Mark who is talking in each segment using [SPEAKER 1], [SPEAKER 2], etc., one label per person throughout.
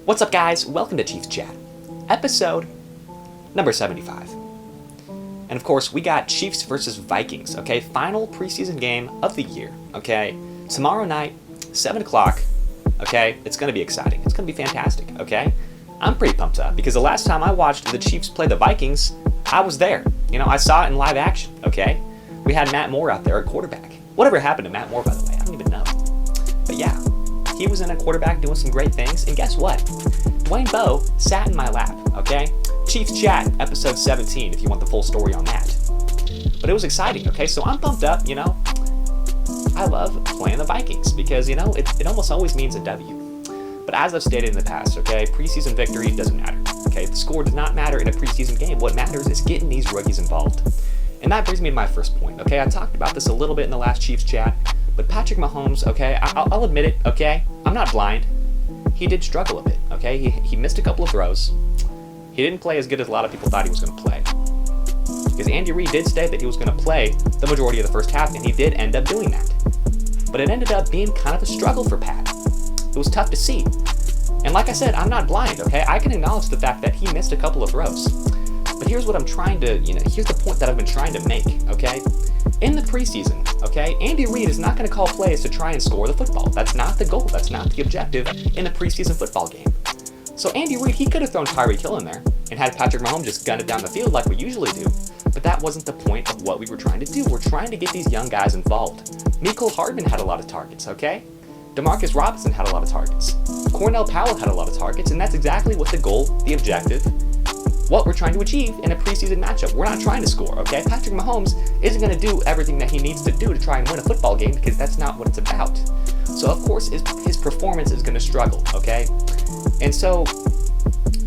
[SPEAKER 1] What's up, guys? Welcome to Chiefs Chat, episode number 75. And of course, we got Chiefs versus Vikings, okay? Final preseason game of the year, okay? Tomorrow night, 7 o'clock, okay? It's going to be exciting. It's going to be fantastic, okay? I'm pretty pumped up because the last time I watched the Chiefs play the Vikings, I was there. You know, I saw it in live action, okay? We had Matt Moore out there at quarterback. Whatever happened to Matt Moore, by the way? I don't even know. But yeah, he was in a quarterback doing some great things, and guess what? Dwayne Bowe sat in my lap, okay? Chiefs Chat, episode 17, if you want the full story on that. But it was exciting, okay? So I'm pumped up, you know? I love playing the Vikings because, you know, it almost always means a W. But as I've stated in the past, okay, preseason victory doesn't matter, okay? The score does not matter in a preseason game. What matters is getting these rookies involved. And that brings me to my first point, okay? I talked about this a little bit in the last Chiefs Chat, but Patrick Mahomes, okay, I'll admit it, okay? I'm not blind. He did struggle a bit, okay? He missed a couple of throws. He didn't play as good as a lot of people thought he was going to play. Because Andy Reid did say that he was going to play the majority of the first half, and he did end up doing that. But it ended up being kind of a struggle for Pat. It was tough to see. And like I said, I'm not blind, okay? I can acknowledge the fact that he missed a couple of throws. But here's what I'm trying to, here's the point that I've been trying to make, okay? In the preseason, okay, Andy Reid is not going to call plays to try and score the football. That's not the goal. That's not the objective in a preseason football game. So Andy Reid, he could have thrown Tyreek Hill in there and had Patrick Mahomes just gun it down the field like we usually do. But that wasn't the point of what we were trying to do. We're trying to get these young guys involved. Mecole Hardman had a lot of targets, okay? Demarcus Robinson had a lot of targets. Cornell Powell had a lot of targets, and that's exactly what the goal, the objective, what we're trying to achieve in a preseason matchup. We're not trying to score, okay? Patrick Mahomes isn't going to do everything that he needs to do to try and win a football game because that's not what it's about. So, of course, his performance is going to struggle, okay? And so,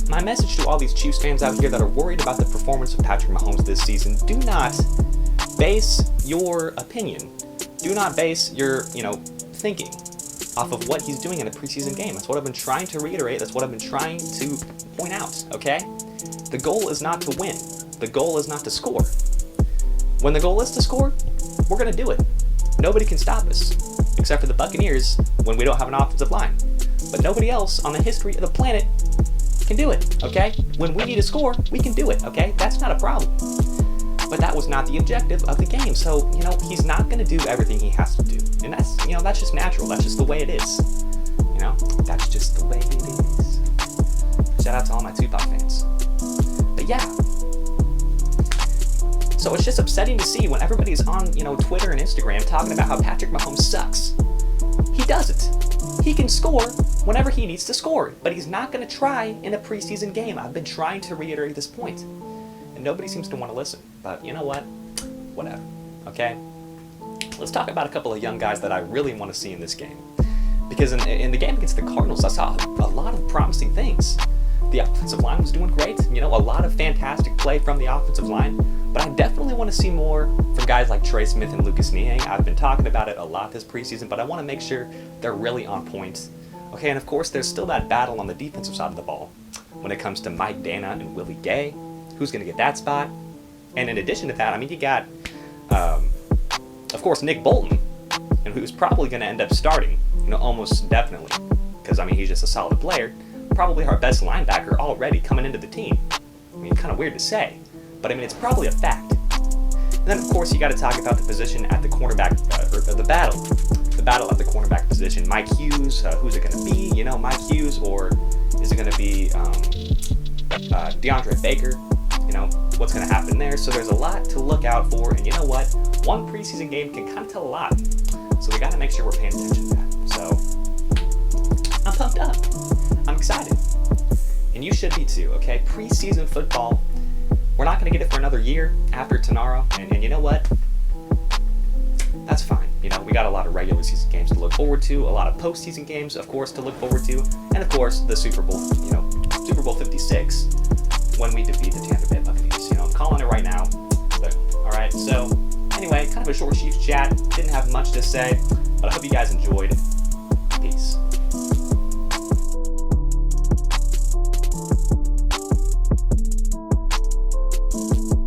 [SPEAKER 1] my message to all these Chiefs fans out here that are worried about the performance of Patrick Mahomes this season, do not base your opinion, do not base your, thinking off of what he's doing in a preseason game. That's what I've been trying to reiterate. That's what I've been trying to point out, okay? The goal is not to win. The goal is not to score. When the goal is to score, we're going to do it. Nobody can stop us, except for the Buccaneers when we don't have an offensive line. But nobody else on the history of the planet can do it, okay? When we need to score, we can do it, okay? That's not a problem. But that was not the objective of the game. So, he's not going to do everything he has to do. And that's, that's just natural. That's just the way it is. That's just the way it is. Shout out to all my Tupac fans. But yeah. So it's just upsetting to see when everybody's on, Twitter and Instagram talking about how Patrick Mahomes sucks. He doesn't. He can score whenever he needs to score, but he's not going to try in a preseason game. I've been trying to reiterate this point, and nobody seems to want to listen. But you know what? Whatever. Okay? Let's talk about a couple of young guys that I really want to see in this game. Because in the game against the Cardinals, I saw a lot of promising things. The offensive line was doing great. A lot of fantastic play from the offensive line. But I definitely want to see more from guys like Trey Smith and Lucas Niang. I've been talking about it a lot this preseason, but I want to make sure they're really on point. Okay, and of course, there's still that battle on the defensive side of the ball when it comes to Mike Dana and Willie Gay. Who's going to get that spot? And in addition to that, you got, of course, Nick Bolton, and who's probably going to end up starting, almost definitely, because, he's just a solid player. Probably our best linebacker already coming into the team. Kind of weird to say, but it's probably a fact. And then, of course, you got to talk about the position at the cornerback, or the battle at the cornerback position. Mike Hughes, who's it going to be? Mike Hughes, or is it going to be DeAndre Baker? What's going to happen there? So there's a lot to look out for, and you know what? One preseason game can kind of tell a lot. So we got to make sure we're paying attention to that. So I'm pumped up. I'm excited. And you should be too, okay? Preseason football, we're not going to get it for another year after tomorrow. And you know what? That's fine. We got a lot of regular season games to look forward to, a lot of postseason games, of course, to look forward to, and of course, the Super Bowl, Super Bowl 56, when we defeat the Tampa Bay Buccaneers. I'm calling it right now. But, all right, so anyway, kind of a short Chiefs chat. Didn't have much to say, but I hope you guys enjoyed.